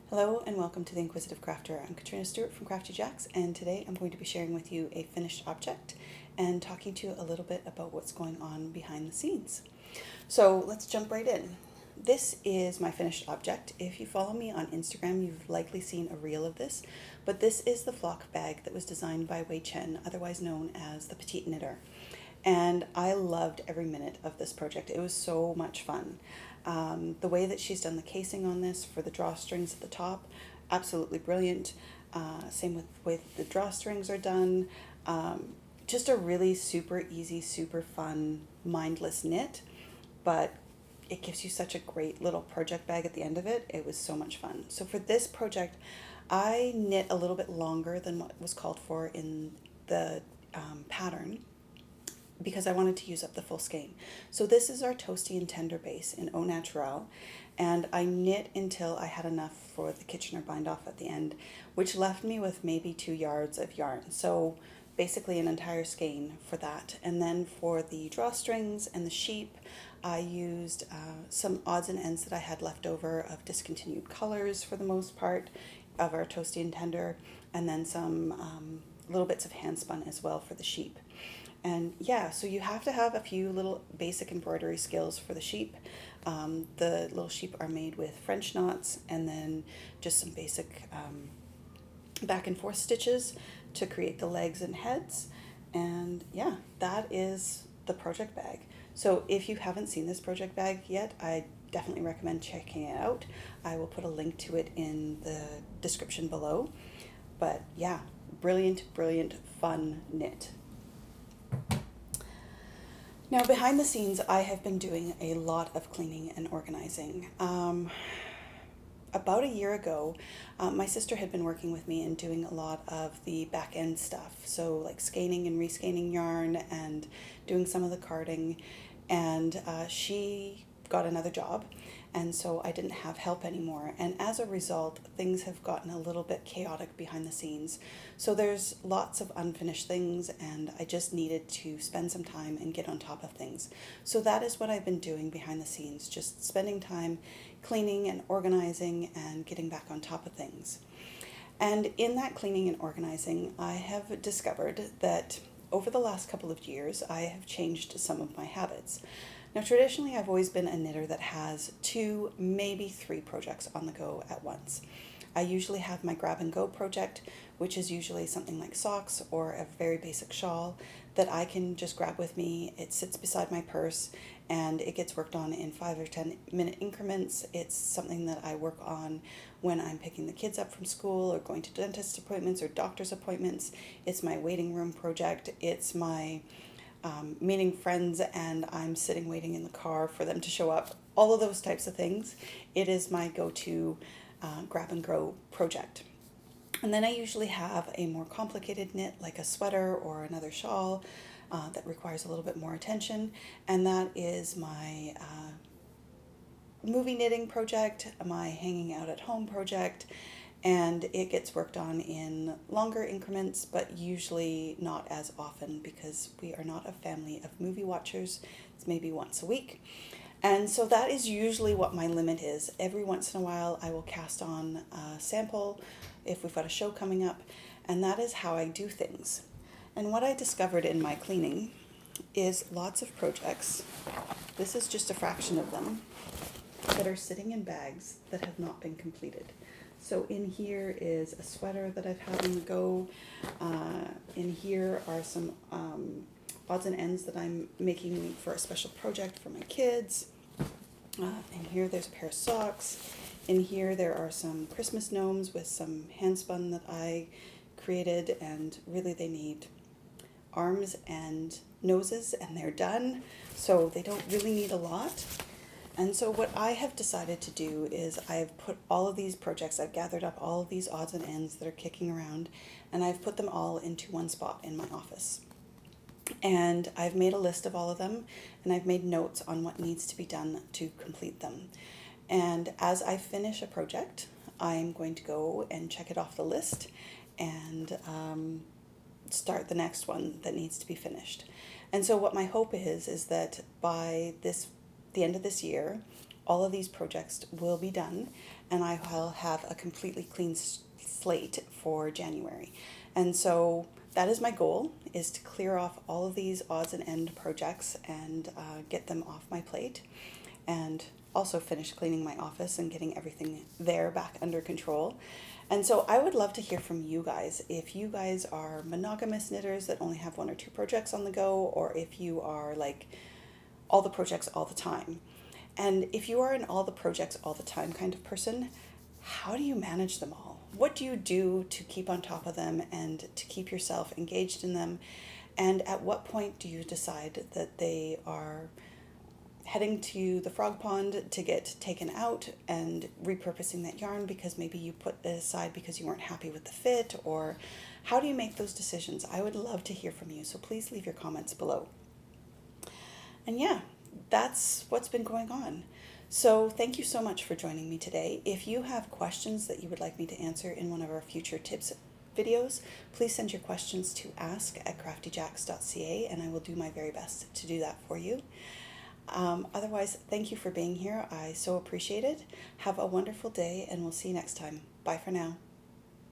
Hello and welcome to The Inquisitive Crafter. I'm Katrina Stewart from Crafty Jacks, and today I'm going to be sharing with you a finished object and talking to you a little bit about what's going on behind the scenes. So let's jump right in. This is my finished object. If you follow me on Instagram, you've likely seen a reel of this, but this is the flock bag that was designed by Wei Chen, otherwise known as the Petite Knitter. And I loved every minute of this project. It was so much fun. The way that she's done the casing on this for the drawstrings at the top, absolutely brilliant. Same with the way that the drawstrings are done. Just a really super easy, super fun, mindless knit, but it gives you such a great little project bag at the end of it. It was so much fun. So for this project, I knit a little bit longer than what was called for in the pattern, because I wanted to use up the full skein. So this is our toasty and tender base in Au Naturel, and I knit until I had enough for the Kitchener bind off at the end, which left me with maybe 2 yards of yarn. So basically an entire skein for that. And then for the drawstrings and the sheep, I used some odds and ends that I had left over of discontinued colors for the most part of our toasty and tender, and then some little bits of hand spun as well for the sheep. And yeah, so you have to have a few little basic embroidery skills for the sheep. The little sheep are made with French knots and then just some basic back and forth stitches to create the legs and heads. And yeah, that is the project bag. So if you haven't seen this project bag yet, I definitely recommend checking it out. I will put a link to it in the description below. But yeah, brilliant, brilliant, fun knit. Now, behind the scenes, I have been doing a lot of cleaning and organizing. About a year ago, my sister had been working with me and doing a lot of the back end stuff. So like scanning and rescanning yarn and doing some of the carding. And she got another job, and so I didn't have help anymore. And as a result, things have gotten a little bit chaotic behind the scenes. So there's lots of unfinished things, and I just needed to spend some time and get on top of things. So that is what I've been doing behind the scenes, just spending time cleaning and organizing and getting back on top of things. And in that cleaning and organizing, I have discovered that over the last couple of years, I have changed some of my habits. Now, traditionally, I've always been a knitter that has 2, maybe 3 projects on the go at once. I usually have my grab and go project, which is usually something like socks or a very basic shawl that I can just grab with me. It sits beside my purse and it gets worked on in 5 or 10 minute increments. It's something that I work on when I'm picking the kids up from school or going to dentist appointments or doctor's appointments. It's my waiting room project. It's my meeting friends and I'm sitting waiting in the car for them to show up. All of those types of things. It is my go-to grab and go project. And then I usually have a more complicated knit like a sweater or another shawl that requires a little bit more attention, and that is my movie knitting project, my hanging out at home project, and it gets worked on in longer increments, but usually not as often because we are not a family of movie watchers. It's maybe once a week. And so that is usually what my limit is. Every once in a while, I will cast on a sample if we've got a show coming up, and that is how I do things. And what I discovered in my cleaning is lots of projects. This is just a fraction of them that are sitting in bags that have not been completed. So in here is a sweater that I've had on the go. In here are some odds and ends that I'm making for a special project for my kids. In here there's a pair of socks. In here there are some Christmas gnomes with some hand spun that I created, and really they need arms and noses and they're done. So they don't really need a lot. And so what I have decided to do is I've put all of these projects, I've gathered up all of these odds and ends that are kicking around, and I've put them all into one spot in my office. And I've made a list of all of them, and I've made notes on what needs to be done to complete them. And as I finish a project, I'm going to go and check it off the list and start the next one that needs to be finished. And so what my hope is that by the end of this year, all of these projects will be done, and I will have a completely clean slate for January. And so that is my goal, is to clear off all of these odds and end projects and get them off my plate, and also finish cleaning my office and getting everything there back under control. And so I would love to hear from you guys. If you guys are monogamous knitters that only have one or two projects on the go, or if you are like all the projects all the time. And if you are an all the projects all the time kind of person, how do you manage them all? What do you do to keep on top of them and to keep yourself engaged in them? And at what point do you decide that they are heading to the frog pond to get taken out and repurposing that yarn because maybe you put it aside because you weren't happy with the fit? Or how do you make those decisions? I would love to hear from you, so please leave your comments below. And yeah, that's what's been going on. So thank you so much for joining me today. If you have questions that you would like me to answer in one of our future tips videos, please send your questions to ask@craftyjacks.ca, and I will do my very best to do that for you. Otherwise, thank you for being here. I so appreciate it. Have a wonderful day, and we'll see you next time. Bye for now.